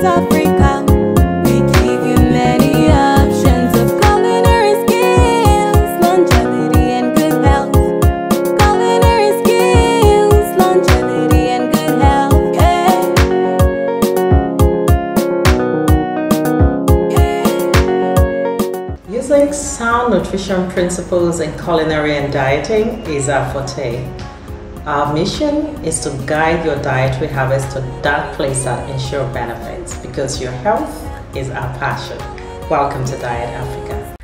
Africa. We give you many options of culinary skills, longevity and good health. Culinary skills, longevity and good health. Using sound nutrition principles in culinary and dieting is our forte. Our mission is to guide your dietary habits to that place that ensure benefits, because your health is our passion. Welcome to Diet Africa.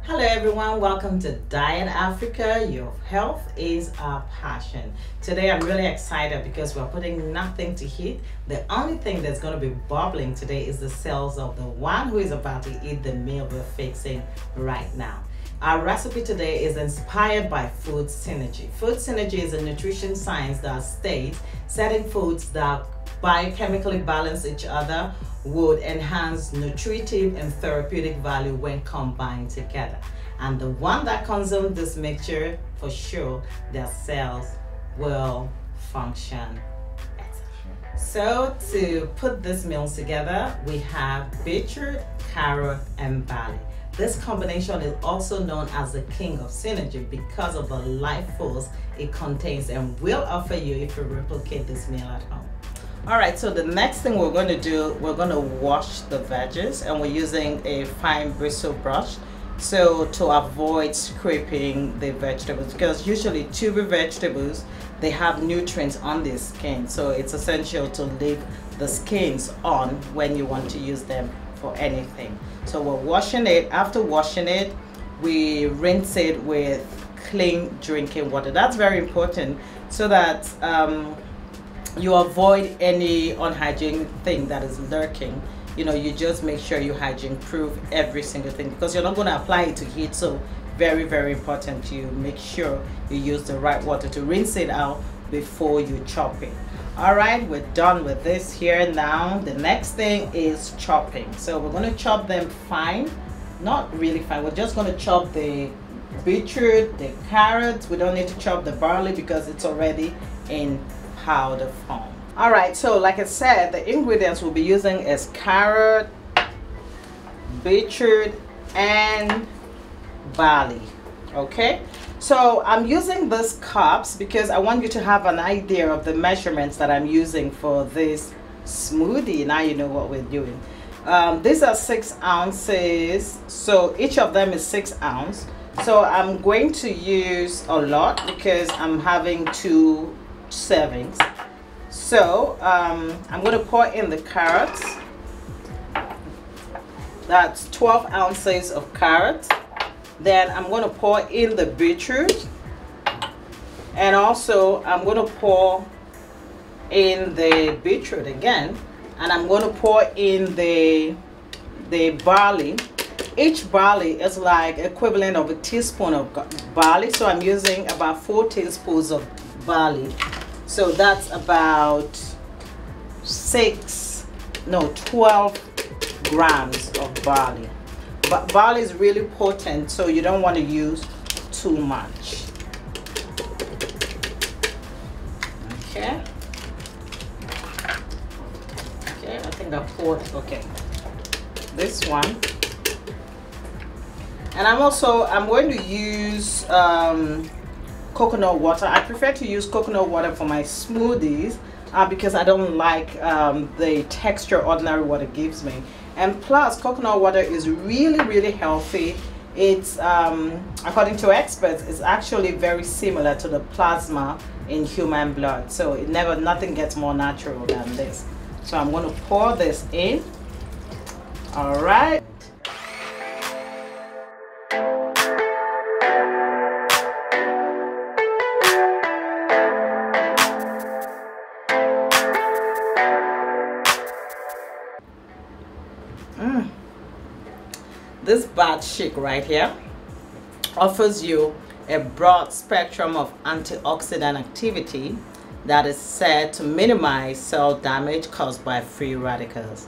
Hello everyone, welcome to Diet Africa. Your health is our passion. Today I'm really excited because we're putting nothing to heat. The only thing that's going to be bubbling today is the cells of the one who is about to eat the meal we're fixing right now. Our recipe today is inspired by food synergy. Food synergy is a nutrition science that states certain foods that biochemically balance each other would enhance nutritive and therapeutic value when combined together. And the one that consumes this mixture, for sure, their cells will function better. So to put this meal together, we have beetroot, carrot, and barley. This combination is also known as the king of synergy because of the life force it contains and will offer you if you replicate this meal at home. Alright, so the next thing we're going to do, we're going to wash the veggies, and we're using a fine bristle brush so to avoid scraping the vegetables, because usually tuber vegetables, they have nutrients on their skin, so it's essential to leave the skins on when you want to use them for anything. So we're washing it. After washing it, we rinse it with clean drinking water. That's very important so that you avoid any unhygienic thing that is lurking. You know, you just make sure you hygiene proof every single thing, because you're not going to apply it to heat. So very, very important you make sure you use the right water to rinse it out before you chop it. All right, we're done with this here. Now the next thing is chopping. So we're going to chop them fine, not really fine. We're just going to chop the beetroot, the carrots. We don't need to chop the barley because it's already in powder form. All right, so like I said, the ingredients we'll be using is carrot, beetroot, and barley. Okay, so I'm using these cups because I want you to have an idea of the measurements that I'm using for this smoothie. Now you know what we're doing. These are 6 ounces, so each of them is 6 ounces. So I'm going to use a lot because I'm having 2 servings. So I'm going to pour in the carrots. That's 12 ounces of carrots. Then I'm going to pour in the beetroot, and also I'm going to pour in the beetroot again, and I'm going to pour in the barley. Each barley is like equivalent of a teaspoon of barley, so I'm using about 4 tablespoons of barley. So that's about 12 grams of barley. But barley is really potent, so you don't want to use too much. Okay. Okay, I think I poured, okay, this one. And I'm going to use coconut water. I prefer to use coconut water for my smoothies because I don't like the texture ordinary water gives me. And plus, coconut water is really, really healthy. It's according to experts, it's actually very similar to the plasma in human blood. So nothing gets more natural than this. So I'm going to pour this in. All right. This bad shake right here offers you a broad spectrum of antioxidant activity that is said to minimize cell damage caused by free radicals.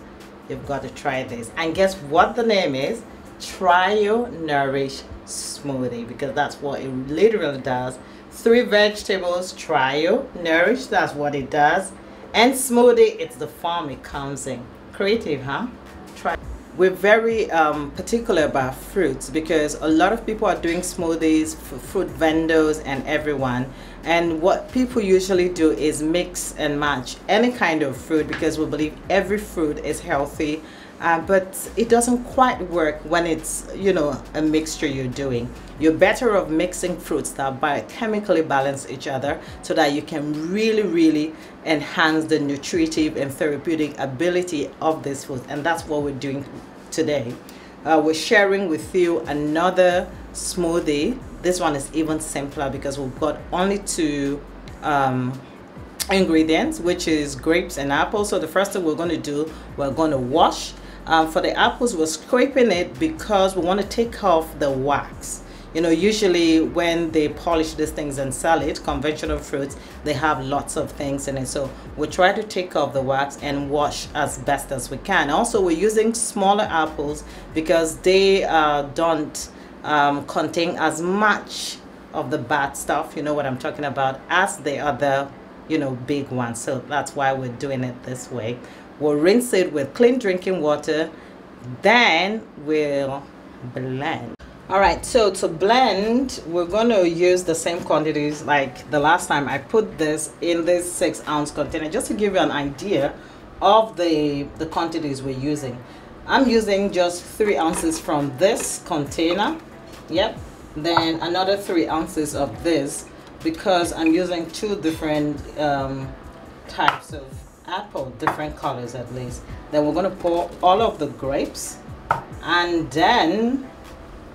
You've got to try this. And guess what the name is? Trio Nourish Smoothie, because that's what it literally does. 3 vegetables, Trio Nourish, that's what it does. And smoothie, it's the form it comes in. Creative, huh? Try. We're very particular about fruits because a lot of people are doing smoothies, fruit vendors and everyone. And what people usually do is mix and match any kind of fruit because we believe every fruit is healthy. But it doesn't quite work when it's, you know, a mixture you're doing. You're better off mixing fruits that biochemically balance each other so that you can really enhance the nutritive and therapeutic ability of this food. And that's what we're doing today. We're sharing with you another smoothie. This one is even simpler because we've got only two ingredients, which is grapes and apples. So the first thing we're going to do, we're going to wash. For the apples, we're scraping it because we want to take off the wax. You know, usually when they polish these things and sell it, conventional fruits, they have lots of things in it. So we try to take off the wax and wash as best as we can. Also, we're using smaller apples because they don't contain as much of the bad stuff, you know what I'm talking about, as the other, you know, big ones. So that's why we're doing it this way. We'll rinse it with clean drinking water, then we'll blend. All right, so to blend, we're going to use the same quantities like the last time. I put this in this 6-ounce container just to give you an idea of the quantities we're using. I'm using just 3 ounces from this container. Yep. Then another 3 ounces of this because I'm using 2 different types of apple, different colors at least. Then we're going to pour all of the grapes and then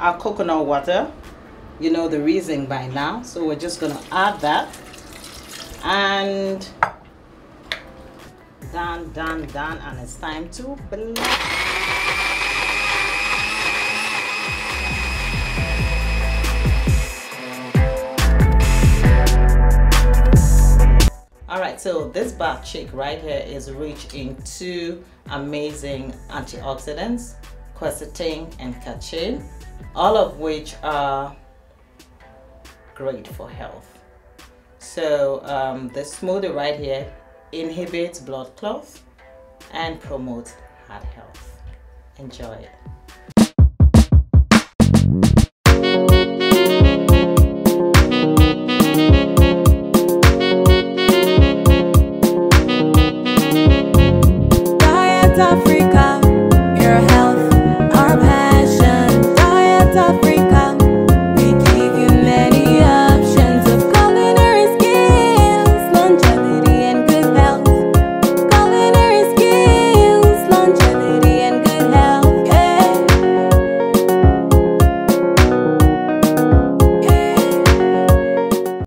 our coconut water. You know the reason by now, so we're just going to add that and done, and it's time to blend. Alright, so this bath shake right here is rich in 2 amazing antioxidants, quercetin and catechin, all of which are great for health. So the smoothie right here inhibits blood clots and promotes heart health. Enjoy it. Africa, your health, our passion. Diet Africa.